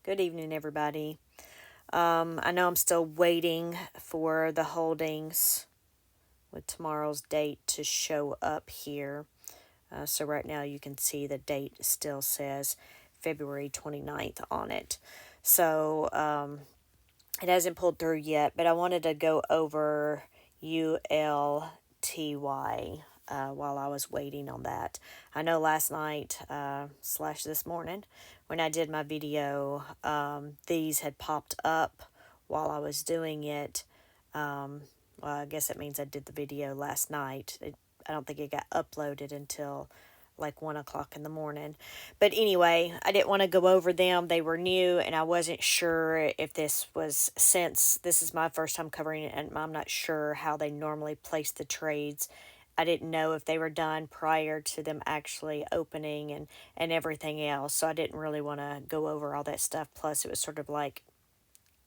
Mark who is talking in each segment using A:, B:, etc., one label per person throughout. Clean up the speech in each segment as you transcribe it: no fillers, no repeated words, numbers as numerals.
A: Good evening, everybody. I know I'm still waiting for the holdings with tomorrow's date to show up here. So right now you can see the date still says February 29th on it. So it hasn't pulled through yet, but I wanted to go over ULTY while I was waiting on that. I know last night slash this morning when I did my video, these had popped up while I was doing it. Well, I guess it means I did the video last night. I don't think it got uploaded until like 1 o'clock in the morning. But anyway, I didn't want to go over them. They were new, and I wasn't sure if this was, since this is my first time covering it, and I'm not sure how they normally place the trades. I didn't know if they were done prior to them actually opening and everything else. So I didn't really want to go over all that stuff. Plus, it was sort of like,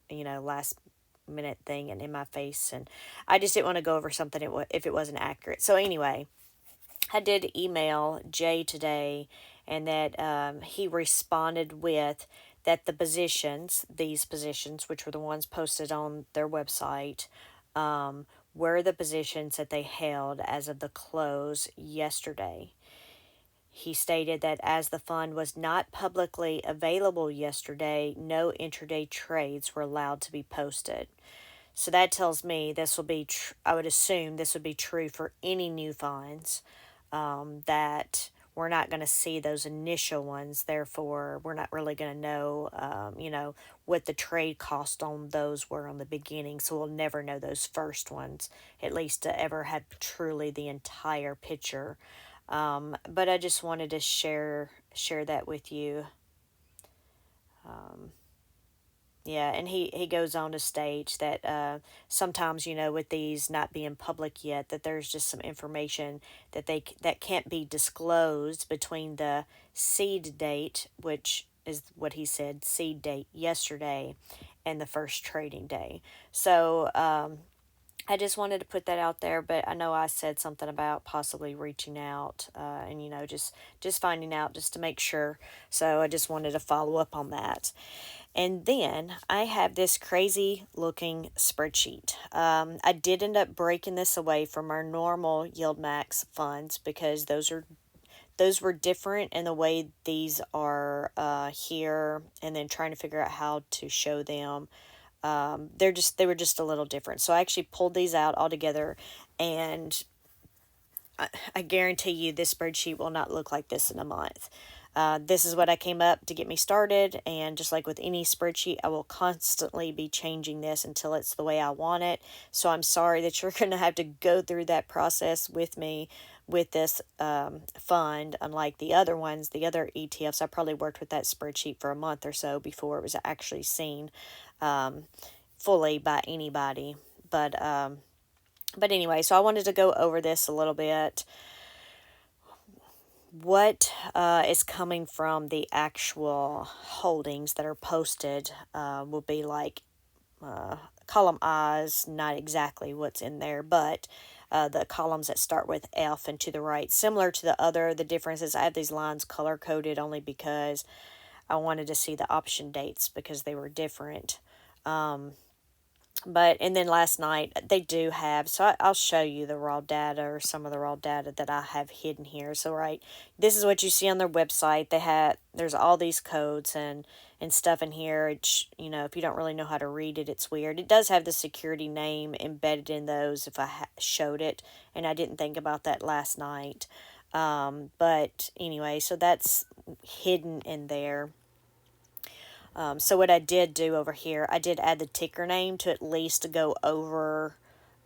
A: last minute thing and in my face. And I just didn't want to go over something if it wasn't accurate. So anyway, I did email Jay today, and that he responded with that these positions, which were the ones posted on their website, were the positions that they held as of the close yesterday. He stated that as the fund was not publicly available yesterday, no intraday trades were allowed to be posted. So that tells me this will be, I would assume this would be true for any new funds, that we're not going to see those initial ones. Therefore, we're not really going to know, what the trade cost on those were on the beginning. So we'll never know those first ones, at least to ever have truly the entire picture. But I just wanted to share that with you. Yeah, and he goes on to state that sometimes, with these not being public yet, that there's just some information that can't be disclosed between the seed date, which is what he said, seed date yesterday, and the first trading day. So I just wanted to put that out there, but I know I said something about possibly reaching out, and just finding out just to make sure. So I just wanted to follow up on that. And then I have this crazy looking spreadsheet. I did end up breaking this away from our normal Yieldmax funds because those were different in the way these are here, and then trying to figure out how to show them. They were just a little different. So I actually pulled these out all together, and I guarantee you this spreadsheet will not look like this in a month. This is what I came up to get me started, and just like with any spreadsheet, I will constantly be changing this until it's the way I want it. So I'm sorry that you're going to have to go through that process with me with this fund. Unlike the other ones, the other ETFs, I probably worked with that spreadsheet for a month or so before it was actually seen fully by anybody. But anyway, so I wanted to go over this a little bit. What is coming from the actual holdings that are posted will be like column I's, not exactly what's in there, but the columns that start with F and to the right. Similar to the difference is I have these lines color coded only because I wanted to see the option dates because they were different. And then last night they do have, so I'll show you the raw data or some of the raw data that I have hidden here. So right, this is what you see on their website. There's all these codes and stuff in here. It's, if you don't really know how to read it, it's weird. It does have the security name embedded in those if I showed it, and I didn't think about that last night. But anyway, so that's hidden in there. So what I did do over here, I did add the ticker name to at least go over,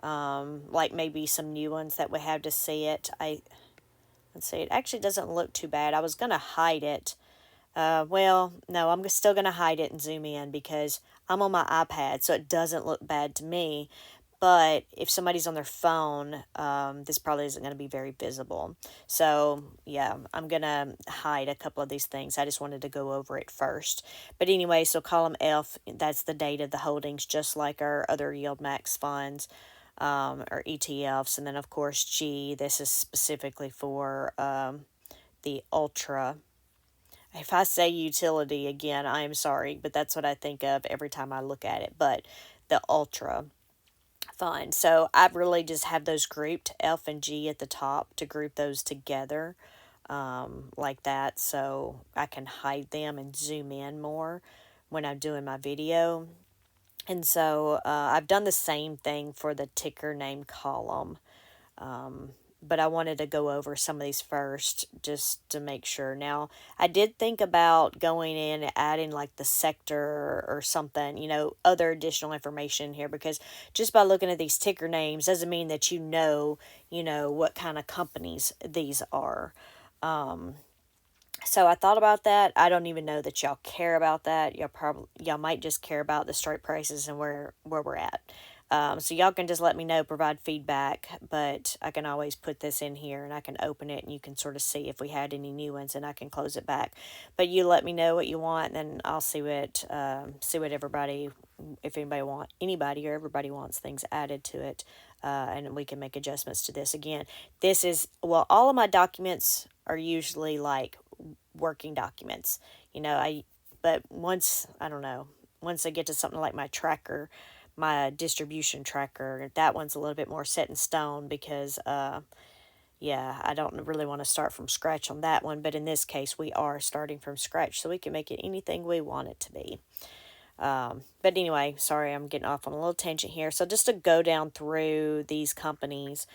A: like maybe some new ones that we have to see it. Let's see, it actually doesn't look too bad. I was gonna hide it. Well, no, I'm still gonna hide it and zoom in because I'm on my iPad, so it doesn't look bad to me. But if somebody's on their phone, this probably isn't going to be very visible. So, yeah, I'm going to hide a couple of these things. I just wanted to go over it first. But anyway, so column F, that's the date of the holdings, just like our other Yieldmax funds or ETFs. And then, of course, G, this is specifically for the Ultra If I say utility again, I am sorry, but that's what I think of every time I look at it. But the Ultra Fund. So I really just have those grouped, F and G at the top, to group those together like that, so I can hide them and zoom in more when I'm doing my video. And so I've done the same thing for the ticker name column. But I wanted to go over some of these first just to make sure. Now, I did think about going in and adding like the sector or something, other additional information here, because just by looking at these ticker names doesn't mean that what kind of companies these are. So I thought about that. I don't even know that y'all care about that. Y'all might just care about the strike prices and where we're at. So y'all can just let me know, provide feedback, but I can always put this in here and I can open it and you can sort of see if we had any new ones and I can close it back. But you let me know what you want, and then I'll see what everybody, if anybody or everybody wants things added to it, and we can make adjustments to this. Again, all of my documents are usually like working documents, but I don't know, once I get to something like my distribution tracker, that one's a little bit more set in stone because, I don't really want to start from scratch on that one. But in this case, we are starting from scratch, so we can make it anything we want it to be. But anyway, sorry, I'm getting off on a little tangent here. So just to go down through these companies,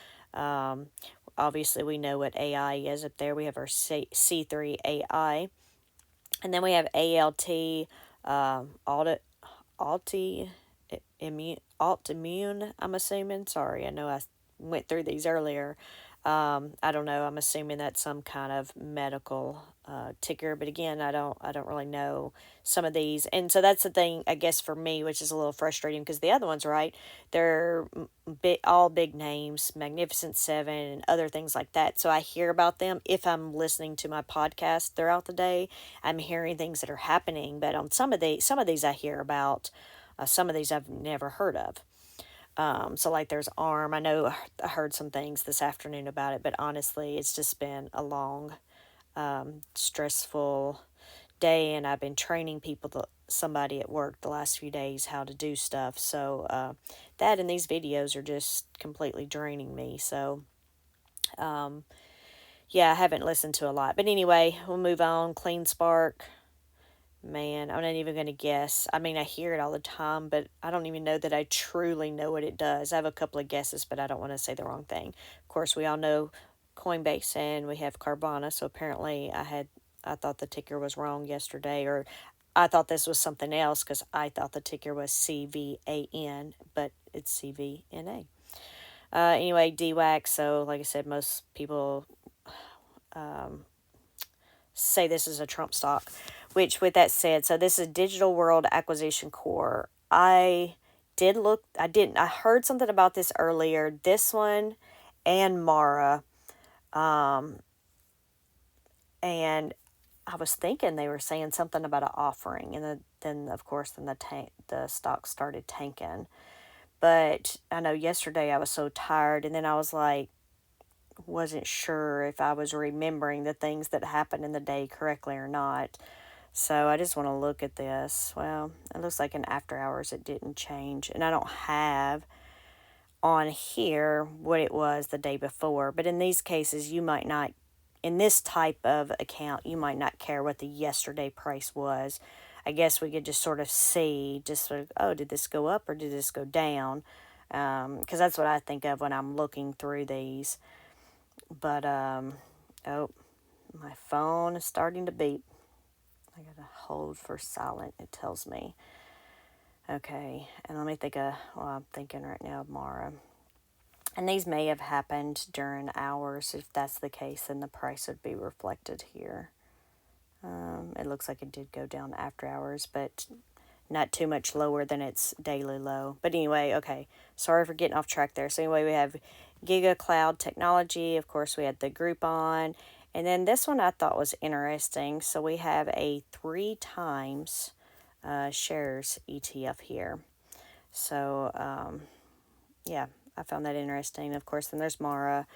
A: obviously we know what AI is up there. We have our C3 AI, and then we have ALT, Alti Altimmune, I'm assuming. Sorry, I know I went through these earlier. I don't know. I'm assuming that's some kind of medical ticker, but again, I don't really know some of these, and so that's the thing, I guess, for me, which is a little frustrating because the other ones, right? They're all big names, Magnificent Seven, and other things like that. So I hear about them if I'm listening to my podcast throughout the day. I'm hearing things that are happening, but on some of these I hear about. Some of these I've never heard of. So like there's ARM. I know I heard some things this afternoon about it, but honestly, it's just been a long, stressful day, and I've been training somebody at work the last few days how to do stuff. So that and these videos are just completely draining me. So I haven't listened to a lot. But anyway, we'll move on. Clean Spark. Man, I'm not even going to guess. I mean, I hear it all the time, but I don't even know that I truly know what it does. I have a couple of guesses, but I don't want to say the wrong thing. Of course, we all know Coinbase, and we have Carvana. So apparently I thought the ticker was wrong yesterday, or I thought this was something else because I thought the ticker was CVAN, but it's CVNA. Anyway, DWAX. So like I said, most people say this is a Trump stock, which, with that said, so this is Digital World Acquisition Corp. I heard something about this earlier. This one and Mara, and I was thinking they were saying something about an offering, and then of course the stock started tanking. But I know yesterday I was so tired, and then I was like, wasn't sure if I was remembering the things that happened in the day correctly or not. So I just want to look at this. Well, it looks like in after hours it didn't change. And I don't have on here what it was the day before. But in these cases, you might not, in this type of account, you might not care what the yesterday price was. I guess we could just sort of see, just sort of, oh, did this go up or did this go down? Because that's what I think of when I'm looking through these. But, oh, my phone is starting to beep. I gotta hold for silent, it tells me. Okay, and let me think I'm thinking right now of Mara. And these may have happened during hours. If that's the case, then the price would be reflected here. It looks like it did go down after hours, but not too much lower than its daily low. But anyway, okay, sorry for getting off track there. So anyway, we have Giga Cloud Technology. Of course, we had the Groupon. And then this one I thought was interesting. So we have a 3 times shares ETF here. So, I found that interesting. Of course, then there's Mara.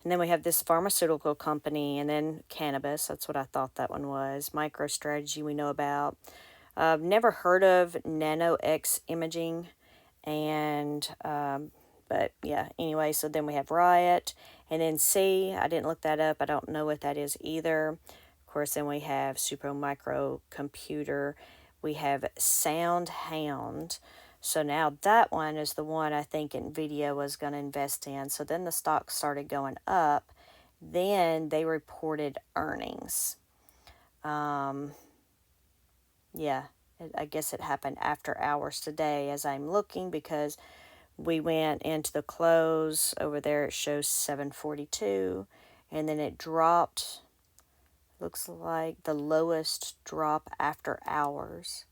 A: And then we have this pharmaceutical company, and then cannabis. That's what I thought that one was. MicroStrategy we know about. Never heard of NanoX Imaging. And, but yeah, anyway, so then we have Riot. And then C, I didn't look that up. I don't know what that is either. Of course, then we have Super Micro Computer. We have SoundHound. So now that one is the one I think NVIDIA was going to invest in. So then the stock started going up. Then they reported earnings. Yeah, I guess it happened after hours today as I'm looking, because we went into the close. Over there it shows 742, and then it dropped. Looks like the lowest drop after hours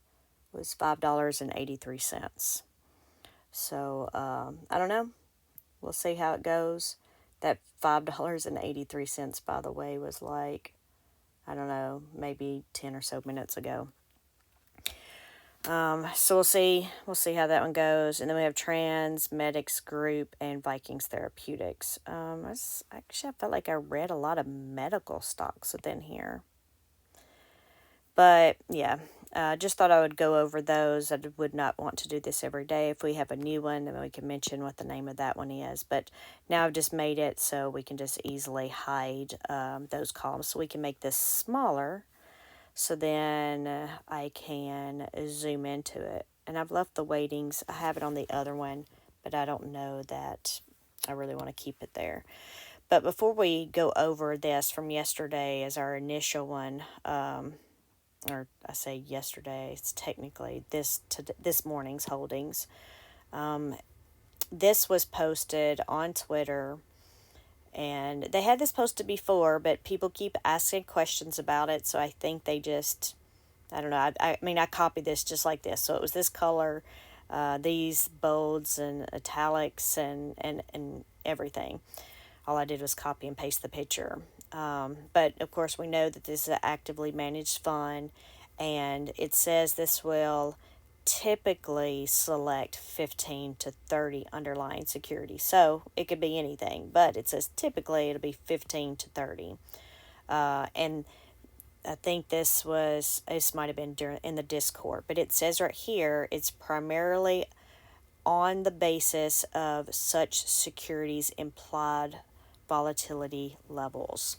A: was $5.83. So I don't know. We'll see how it goes. That $5.83, by the way, was like, I don't know, maybe 10 or so minutes ago. So we'll see how that one goes. And then we have Transmedics Group and Vikings Therapeutics. Actually, I felt like I read a lot of medical stocks within here. But yeah, just thought I would go over those. I would not want to do this every day. If we have a new one, then we can mention what the name of that one is. But now I've just made it so we can just easily hide those columns. So we can make this smaller. So then I can zoom into it. And I've left the weightings. I have it on the other one, but I don't know that I really want to keep it there. But before we go over this from yesterday as our initial one, or I say yesterday, it's technically this morning's holdings. This was posted on Twitter. And they had this posted before, but people keep asking questions about it. So I think they just, I don't know. I mean, I copied this just like this. So it was this color, these bolds and italics and everything. All I did was copy and paste the picture. But of course, we know that this is an actively managed fund. And it says this will typically select 15 to 30 underlying securities. So it could be anything, but it says typically it'll be 15 to 30. And I think this might have been in the Discord, but it says right here it's primarily on the basis of such securities' implied volatility levels.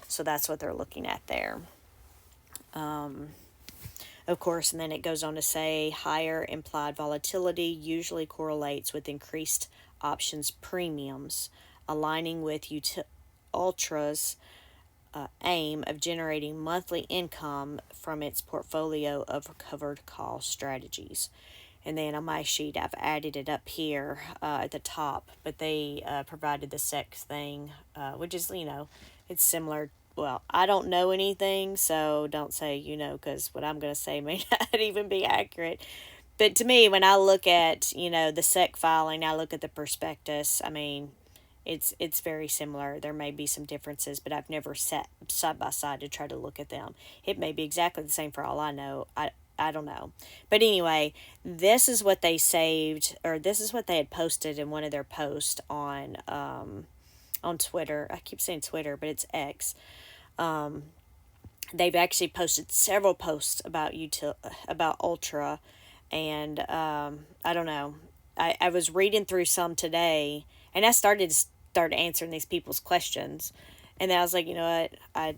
A: So that's what they're looking at there. Of course, and then it goes on to say higher implied volatility usually correlates with increased options premiums, aligning with Ultra's aim of generating monthly income from its portfolio of covered call strategies. And then on my sheet, I've added it up here at the top, but they provided the SEC thing, which is, it's similar. Well, I don't know anything, so don't say, because what I'm going to say may not even be accurate. But to me, when I look at, the SEC filing, I look at the prospectus, I mean, it's very similar. There may be some differences, but I've never sat side by side to try to look at them. It may be exactly the same for all I know. I don't know. But anyway, this is what they saved, or this is what they had posted in one of their posts on Twitter. I keep saying Twitter, but it's X. They've actually posted several posts about Ultra, and I don't know. I was reading through some today, and I started answering these people's questions, and then I was like, you know what, I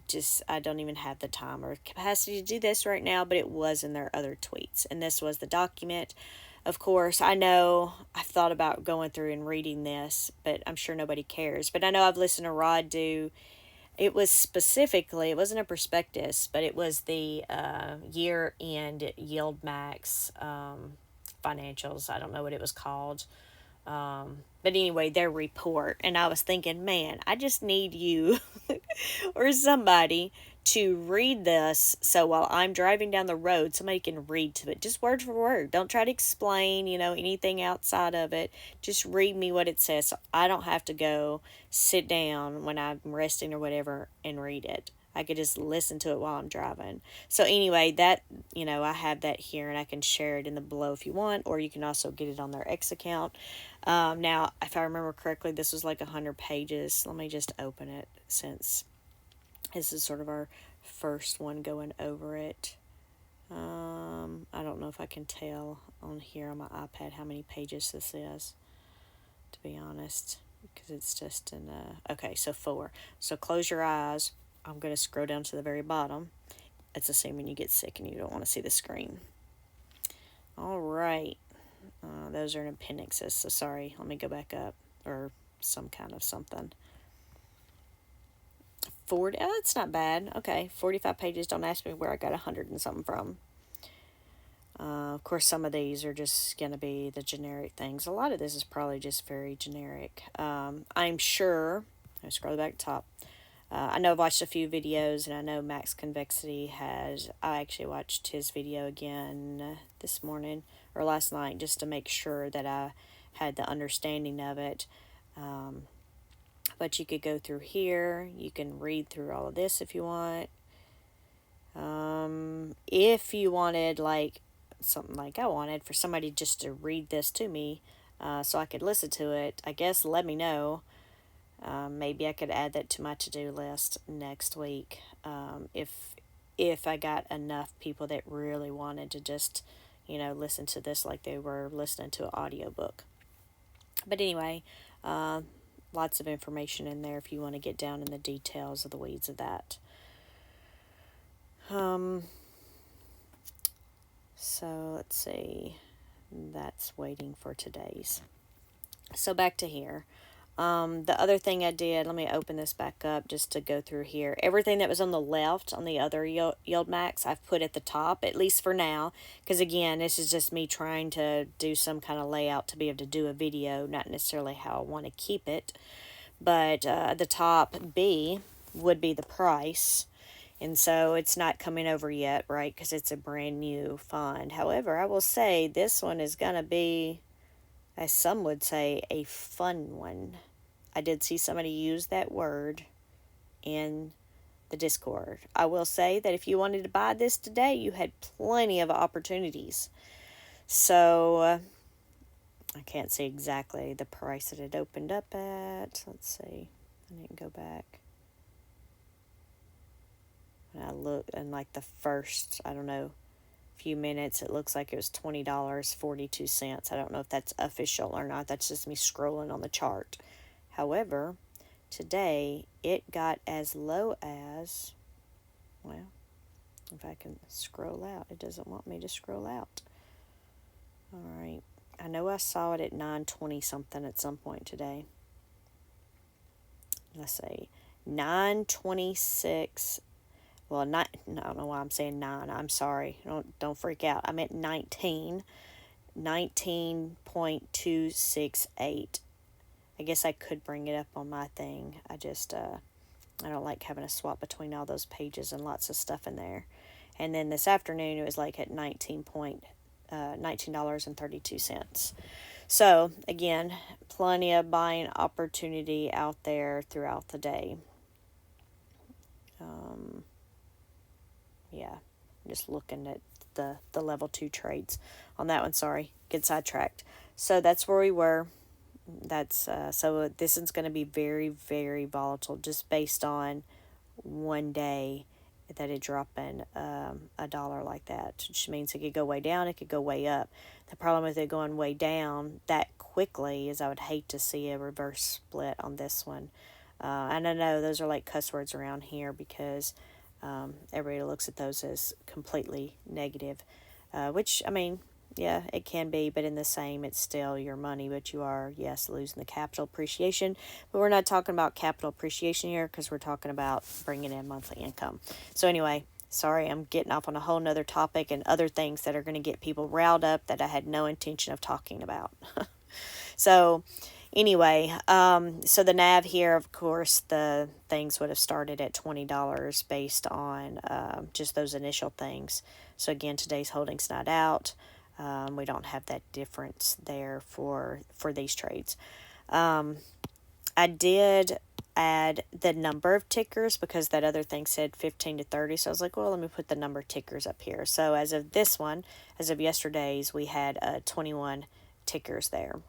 A: don't even have the time or capacity to do this right now. But it was in their other tweets, and this was the document. Of course, I know I've thought about going through and reading this, but I'm sure nobody cares. But I know I've listened to Rod do. It wasn't a prospectus, but it was the year-end Yieldmax financials. I don't know what it was called. But anyway, their report. And I was thinking, man, I just need you or somebody to read this, so while I'm driving down the road, somebody can read to it, just word for word. Don't try to explain, anything outside of it. Just read me what it says, so I don't have to go sit down when I'm resting or whatever and read it. I could just listen to it while I'm driving. So anyway, that, I have that here, and I can share it in the below if you want, or you can also get it on their X account. Now, if I remember correctly, this was like 100 pages. Let me just open it, since this is sort of our first one going over it. I don't know if I can tell on here on my iPad how many pages this is, to be honest, because it's just in okay, so 4. So close your eyes. I'm going to scroll down to the very bottom. It's assuming you get sick and you don't want to see the screen. All right. Those are in appendixes, so sorry. Let me go back up, or some kind of something. 40, it's not bad. Okay, 45 pages. Don't ask me where I got 100 and something from. Of course, some of these are just going to be the generic things. A lot of this is probably just very generic. I'm sure, I scroll back to top. I know I've watched a few videos, and I know Max Convexity has. I actually watched his video again this morning, or last night, just to make sure that I had the understanding of it. But you could go through here. You can read through all of this if you want. If you wanted, like, something like I wanted, for somebody just to read this to me, so I could listen to it, I guess let me know. Maybe I could add that to my to-do list next week, if I got enough people that really wanted to just, listen to this like they were listening to an audiobook. But anyway, lots of information in there if you want to get down in the details of the weeds of that. So let's see. That's waiting for today's. So back to here. The other thing I did, let me open this back up just to go through here. Everything that was on the left on the other Yieldmax, I've put at the top, at least for now. Because again, this is just me trying to do some kind of layout to be able to do a video, not necessarily how I want to keep it. But the top B would be the price. And so it's not coming over yet, right? Because it's a brand new fund. However, I will say this one is going to be, as some would say, a fun one. I did see somebody use that word in the Discord. I will say that if you wanted to buy this today, you had plenty of opportunities. So I can't see exactly the price that it opened up at. Let's see. I didn't go back. When I look in like the first, I don't know, few minutes, it looks like it was $20.42. I don't know if that's official or not. That's just me scrolling on the chart. However, today it got as low as, well, if I can scroll out, it doesn't want me to scroll out. All right. I know I saw it at 9:20 something at some point today. Let's see, 9:26. Well, I don't know why I'm saying 9. I'm sorry. Don't freak out. I meant 19.268. I guess I could bring it up on my thing. I just, I don't like having to swap between all those pages and lots of stuff in there. And then this afternoon, it was like at $19.32. So, again, plenty of buying opportunity out there throughout the day. Yeah, just looking at the level 2 trades on that one. Sorry, get sidetracked. So that's where we were. That's so this is going to be very, very volatile, just based on one day that it dropping $1 like that, which means it could go way down, it could go way up. The problem with it going way down that quickly is I would hate to see a reverse split on this one. And I know those are like cuss words around here, because everybody looks at those as completely negative, which, I mean, yeah, it can be, but in the same, it's still your money, but you are, yes, losing the capital appreciation. But we're not talking about capital appreciation here, because we're talking about bringing in monthly income. So anyway, sorry, I'm getting off on a whole nother topic and other things that are going to get people riled up that I had no intention of talking about. So anyway, so the NAV here, of course, the things would have started at $20 based on just those initial things. So again, today's holdings not out. We don't have that difference there for these trades. I did add the number of tickers because that other thing said 15 to 30. So I was like, well, let me put the number of tickers up here. So as of this one, as of yesterday's, we had 21 tickers there.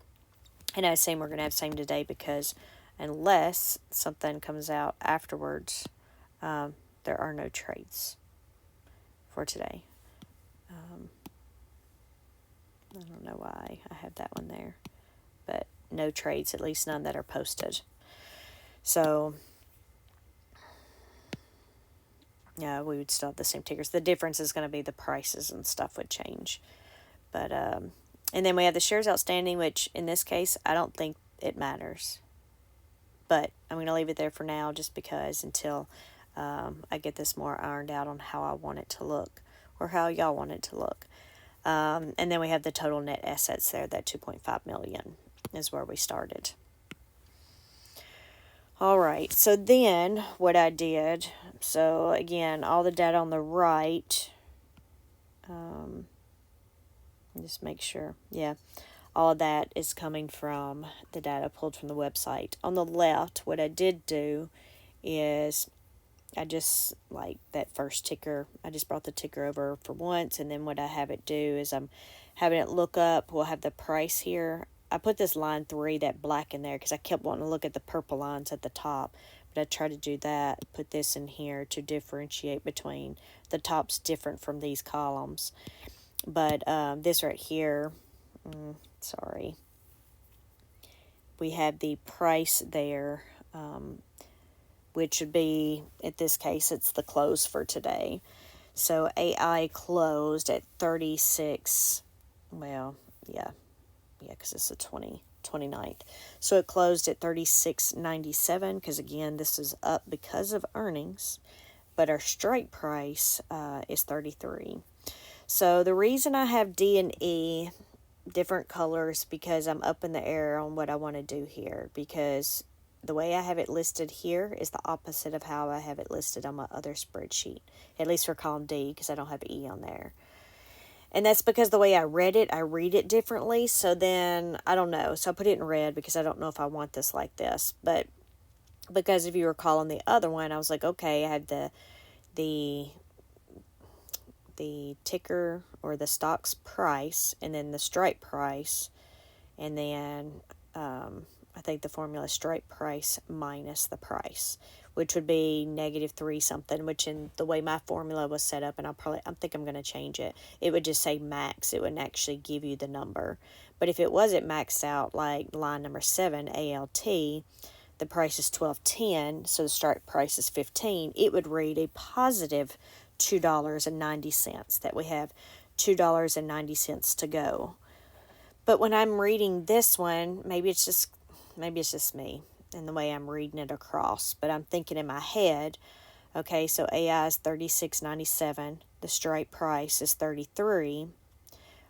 A: And I assume we're going to have same today because unless something comes out afterwards, there are no trades for today. I don't know why I have that one there, but no trades, at least none that are posted. So, yeah, we would still have the same tickers. The difference is going to be the prices and stuff would change. But, and then we have the shares outstanding, which in this case, I don't think it matters. But I'm going to leave it there for now just because until I get this more ironed out on how I want it to look or how y'all want it to look. And then we have the total net assets there, that 2.5 million is where we started. All right, so then what I did, so again, all the data on the right, just make sure, yeah, all of that is coming from the data pulled from the website. On the left, what I did do is I just, like that first ticker, I just brought the ticker over for once, and then what I have it do is I'm having it look up, we'll have the price here. I put this line 3, that black in there, because I kept wanting to look at the purple lines at the top, but I tried to do that, put this in here to differentiate between the top's different from these columns. But this right here, sorry, we have the price there, which would be, in this case, it's the close for today. So AI closed at 36, well, yeah, because it's the 29th. So it closed at 36.97, because again, this is up because of earnings, but our strike price is 33. So the reason I have D and E different colors because I'm up in the air on what I want to do here, because the way I have it listed here is the opposite of how I have it listed on my other spreadsheet, at least for column D, because I don't have E on there. And that's because the way I read it differently. So then, I don't know. So I put it in red because I don't know if I want this like this. But because if you recall on the other one, I was like, okay, I have the ticker or the stock's price, and then the strike price, and then I think the formula is strike price minus the price, which would be -3 something, which in the way my formula was set up, and I think I'm going to change it, it would just say max. It wouldn't actually give you the number. But if it wasn't maxed out, like line number 7, ALT, the price is $12.10, so the strike price is 15, it would read a positive $2.90, that we have $2.90 to go. But when I'm reading this one, maybe it's just me and the way I'm reading it across, but I'm thinking in my head, okay, so AI is 36.97, the strike price is 33.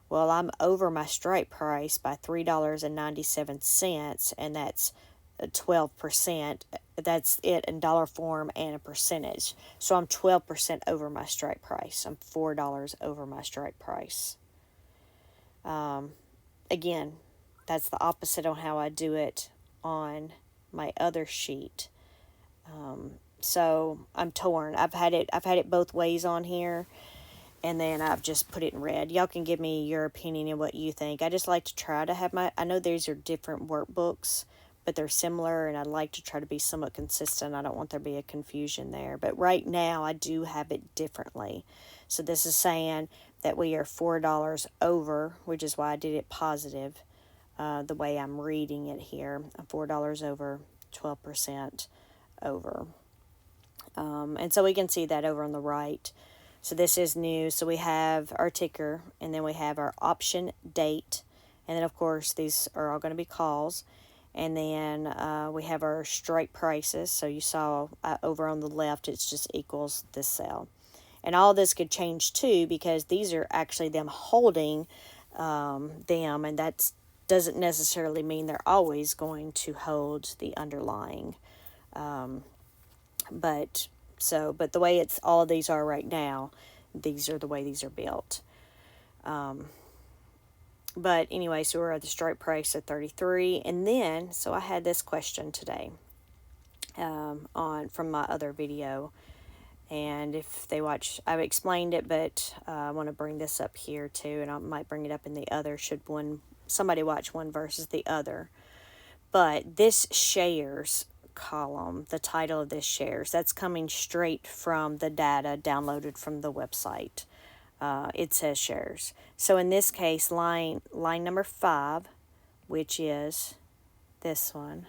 A: Well, I'm over my strike price by $3.97, and that's 12%. That's it in dollar form and a percentage. So I'm 12% over my strike price. I'm $4 over my strike price. Again, that's the opposite on how I do it on my other sheet. So I'm torn. I've had it both ways on here, and then I've just put it in red. Y'all can give me your opinion and what you think. I just like to try to have I know these are different workbooks, but they're similar, and I'd like to try to be somewhat consistent. I don't want there to be a confusion there. But right now, I do have it differently. So this is saying that we are $4 over, which is why I did it positive, the way I'm reading it here. $4 over, 12% over. And so we can see that over on the right. So this is new. So we have our ticker, and then we have our option date. And then, of course, these are all going to be calls. And then we have our strike prices. So you saw over on the left, it's just equals this cell. And all this could change too, because these are actually them holding them. And that doesn't necessarily mean they're always going to hold the underlying. But the way it's all of these are right now, these are the way these are built. But anyway, so we're at the strike price at 33. And then, so I had this question today. from my other video. And if they watch, I've explained it, but I want to bring this up here too, and I might bring it up in the other should somebody watch one versus the other. But this shares column, the title of this shares, that's coming straight from the data downloaded from the website. It says shares. So in this case, line number 5, which is this one,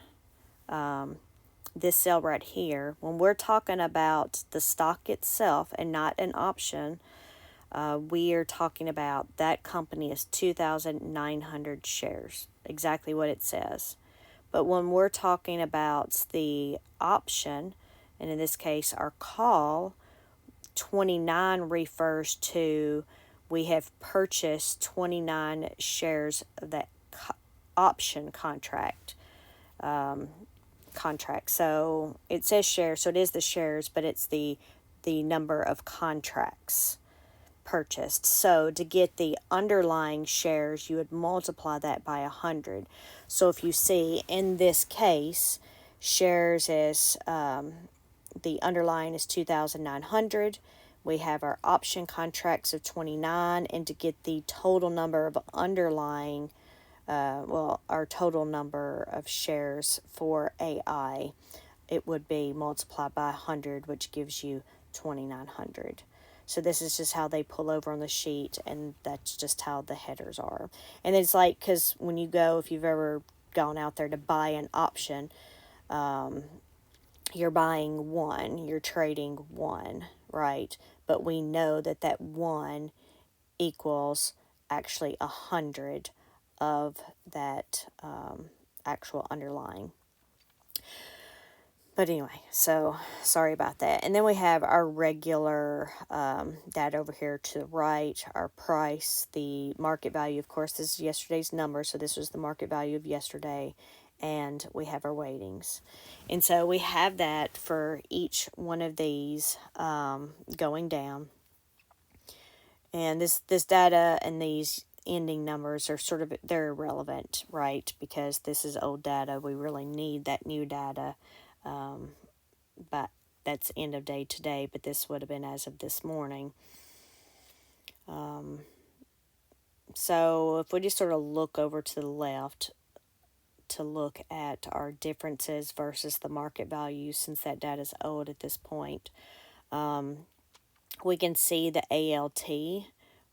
A: this cell right here, when we're talking about the stock itself and not an option, we are talking about that company is 2,900 shares, exactly what it says. But when we're talking about the option, and in this case our call, 29 refers to we have purchased 29 shares of that option contract. So it says shares, so it is the shares, but it's the number of contracts purchased. So to get the underlying shares, you would multiply that by 100. So if you see in this case, shares is the underlying is 2,900. We have our option contracts of 29, and to get the total number of underlying, our total number of shares for AI, it would be multiplied by 100, which gives you 2,900. So this is just how they pull over on the sheet, and that's just how the headers are. And it's like, because when you go, if you've ever gone out there to buy an option, you're buying one, you're trading one, right? But we know that that one equals actually 100 of that actual underlying. But anyway, so sorry about that. And then we have our regular data over here to the right, our price, the market value. Of course, this is yesterday's number, so this was the market value of yesterday. And we have our weightings. And so we have that for each one of these going down. And this data and these ending numbers are they're irrelevant, right? Because this is old data. We really need that new data. But that's end of day today, but this would have been as of this morning. So if we just sort of look over to the left to look at our differences versus the market value, since that data is old at this point, we can see the ALT.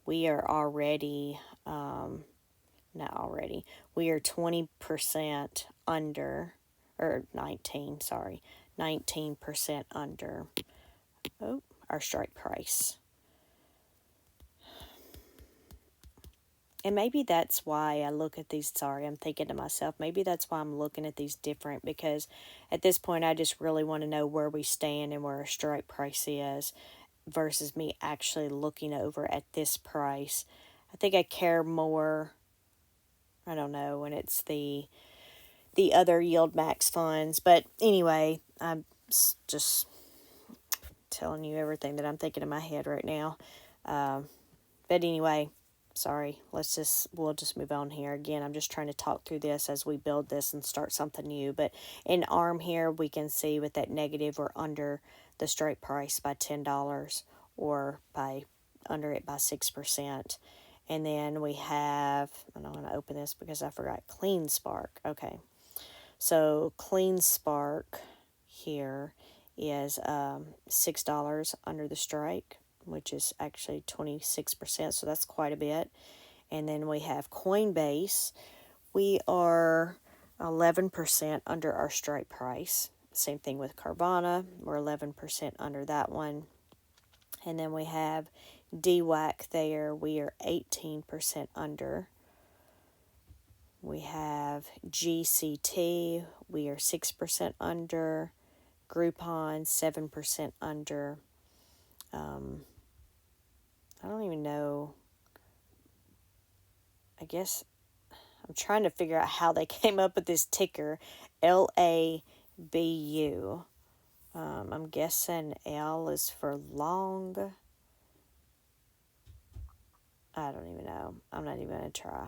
A: We are already, we are 20% under, or 19% under our strike price. And maybe that's why I look at these, I'm thinking to myself, maybe that's why I'm looking at these different, because at this point I just really want to know where we stand and where our strike price is versus me actually looking over at this price. I think I care more, I don't know, when it's the other Yieldmax funds. But anyway, I'm just telling you everything that I'm thinking in my head right now. But anyway, sorry, we'll just move on here. Again, I'm just trying to talk through this as we build this and start something new. But in ARM here, we can see with that negative, we're under the strike price by $10, or under it by 6%. And then we have, and I'm going to open this because I forgot, Clean Spark. Okay, so Clean Spark here is $6 under the strike, which is actually 26%, so that's quite a bit. And then we have Coinbase. We are 11% under our strike price. Same thing with Carvana. We're 11% under that one. And then we have DWAC there. We are 18% under. We have GCT. We are 6% under. Groupon, 7% under. I don't even know. I guess I'm trying to figure out how they came up with this ticker, LABU. I'm guessing L is for long. I don't even know. I'm not even going to try.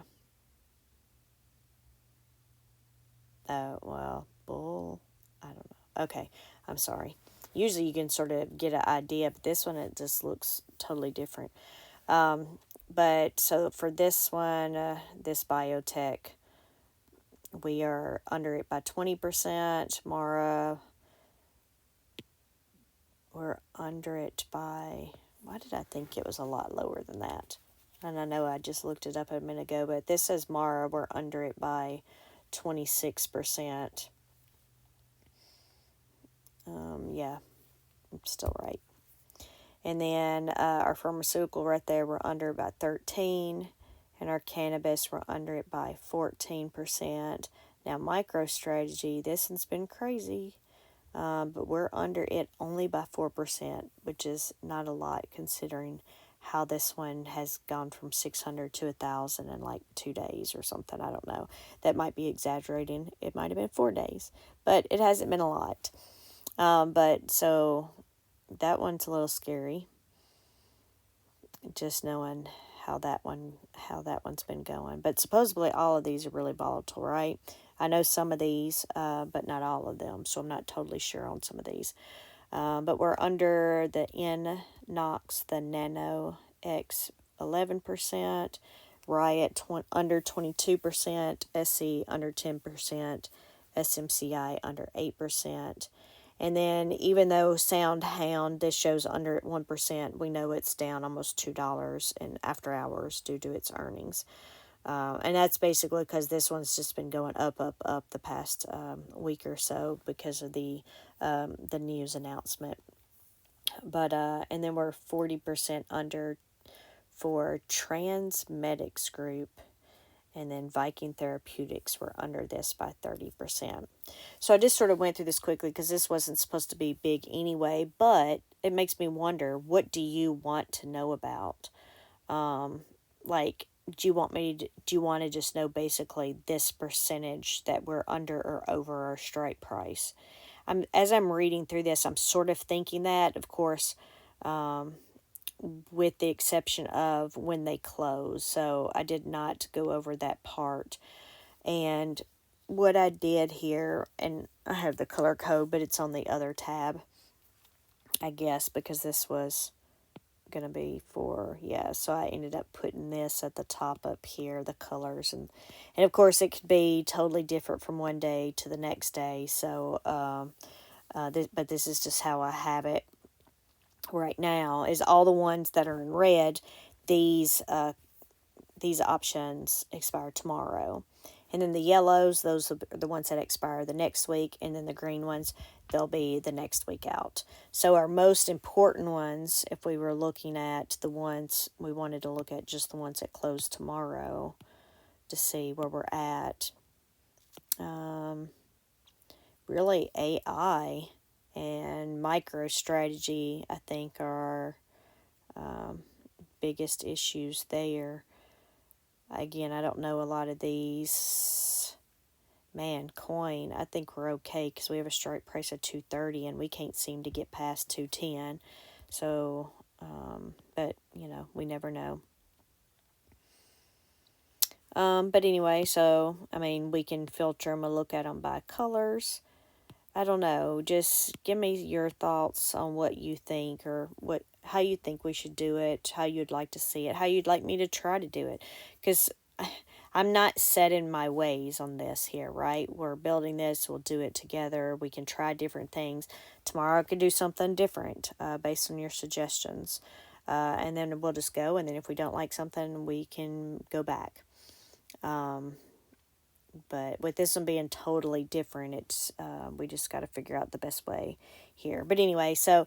A: Oh, well, bull. I don't know. Okay, I'm sorry. Usually you can sort of get an idea, but this one, it just looks totally different. But so for this one, this biotech, we are under it by 20%. Mara, we're under it by, why did I think it was a lot lower than that? And I know I just looked it up a minute ago, but this says Mara, we're under it by 26%. Yeah, I'm still right. And then our pharmaceutical right there, we're under about 13, and our cannabis, we're under it by 14%. Now, MicroStrategy, this one's been crazy, but we're under it only by 4%, which is not a lot considering how this one has gone from 600 to 1,000 in like 2 days or something. I don't know. That might be exaggerating. It might have been 4 days, but it hasn't been a lot. But so that one's a little scary. Just knowing how that one's been going. But supposedly all of these are really volatile, right? I know some of these, but not all of them. So I'm not totally sure on some of these. But we're under the Nox, the Nano X 11%, Riot under 22%, SC under 10%, SMCI under 8%. And then even though SoundHound, this shows under 1%, we know it's down almost $2 in after hours due to its earnings. And that's basically because this one's just been going up, up, up the past week or so because of the news announcement. But and then we're 40% under for Transmedics Group, and then Viking Therapeutics were under this by 30%. So I just sort of went through this quickly because this wasn't supposed to be big anyway, but it makes me wonder, what do you want to know about? Like, do you want to just know basically this percentage that we're under or over our strike price? As I'm reading through this, I'm sort of thinking that, of course, with the exception of when they close. So I did not go over that part. And what I did here, and I have the color code, but it's on the other tab, I guess, because this was going to be for, yeah, so I ended up putting this at the top up here, the colors, and of course it could be totally different from one day to the next day, so but this is just how I have it right now. Is all the ones that are in red, these options expire tomorrow. And then the yellows, those are the ones that expire the next week. And then the green ones, they'll be the next week out. So our most important ones, if we were looking at the ones, we wanted to look at just the ones that close tomorrow to see where we're at. Really AI and MicroStrategy, I think, are our biggest issues there. Again, I don't know a lot of these. Man, coin, I think we're okay because we have a strike price of 230 and we can't seem to get past 210. So, but, we never know. But anyway, so, we can filter them and look at them by colors. I don't know. Just give me your thoughts on what you think, or how you think we should do it, how you'd like to see it, how you'd like me to try to do it. Because I'm not set in my ways on this here, right? We're building this. We'll do it together. We can try different things. Tomorrow I could do something different based on your suggestions. And then we'll just go. And then if we don't like something, we can go back. But with this one being totally different, it's we just got to figure out the best way here. But anyway, so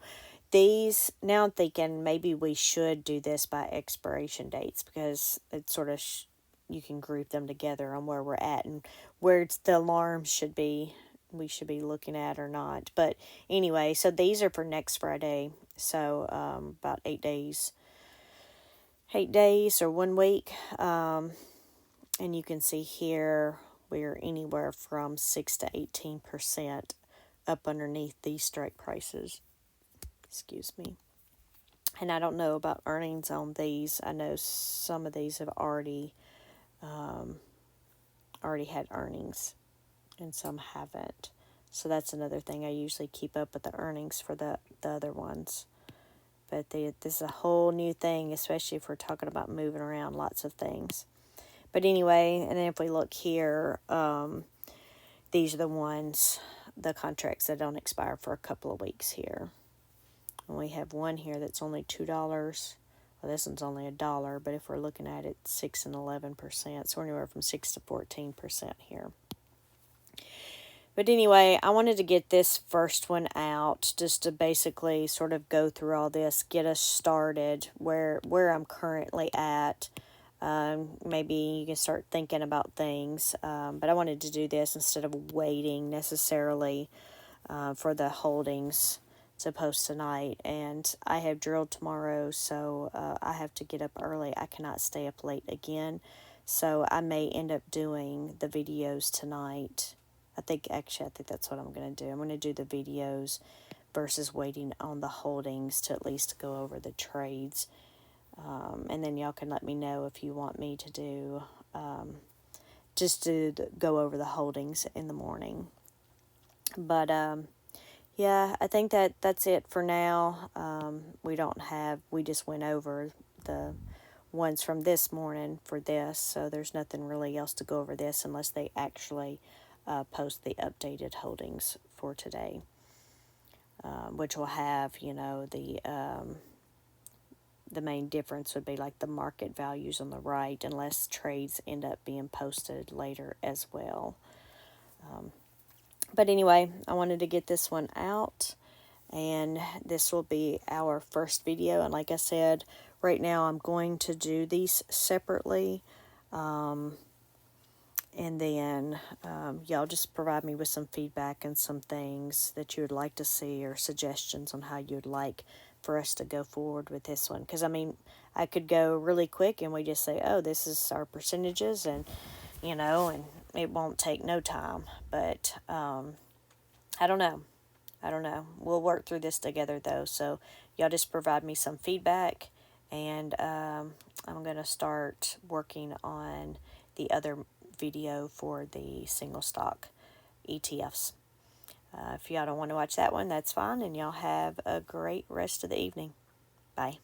A: these, now I'm thinking maybe we should do this by expiration dates, because it's sort of you can group them together on where we're at and where the alarms should be, we should be looking at or not. But anyway, so these are for next Friday. So about 8 days or 1 week. And you can see here we're anywhere from 6 to 18% up underneath these strike prices. Excuse me. And I don't know about earnings on these. I know some of these have already had earnings, and some haven't. So that's another thing. I usually keep up with the earnings for the other ones. But this is a whole new thing, especially if we're talking about moving around lots of things. But anyway, and then if we look here, these are the ones, the contracts that don't expire for a couple of weeks here. And we have one here that's only $2. Well, this one's only $1, but if we're looking at it, 6 and 11%. So we're anywhere from 6 to 14% here. But anyway, I wanted to get this first one out just to basically sort of go through all this, get us started where I'm currently at. Maybe you can start thinking about things. But I wanted to do this instead of waiting necessarily for the holdings to post tonight. And I have drilled tomorrow, so I have to get up early. I cannot stay up late again. So I may end up doing the videos tonight. I think that's what I'm going to do. I'm going to do the videos versus waiting on the holdings to at least go over the trades. And then y'all can let me know if you want me to do, just to go over the holdings in the morning. But, yeah, I think that's it for now. We just went over the ones from this morning for this, so there's nothing really else to go over this unless they actually post the updated holdings for today, which will have, the main difference would be like the market values on the right, unless trades end up being posted later as well. But anyway, I wanted to get this one out, and this will be our first video. And like I said, right now I'm going to do these separately. And then y'all just provide me with some feedback and some things that you would like to see or suggestions on how you'd like for us to go forward with this one. Because, I mean, I could go really quick and we just say, oh, this is our percentages, and, and it won't take no time. But I don't know. We'll work through this together, though. So y'all just provide me some feedback, and I'm going to start working on the other video for the single stock ETFs. If y'all don't want to watch that one, that's fine, and y'all have a great rest of the evening. Bye.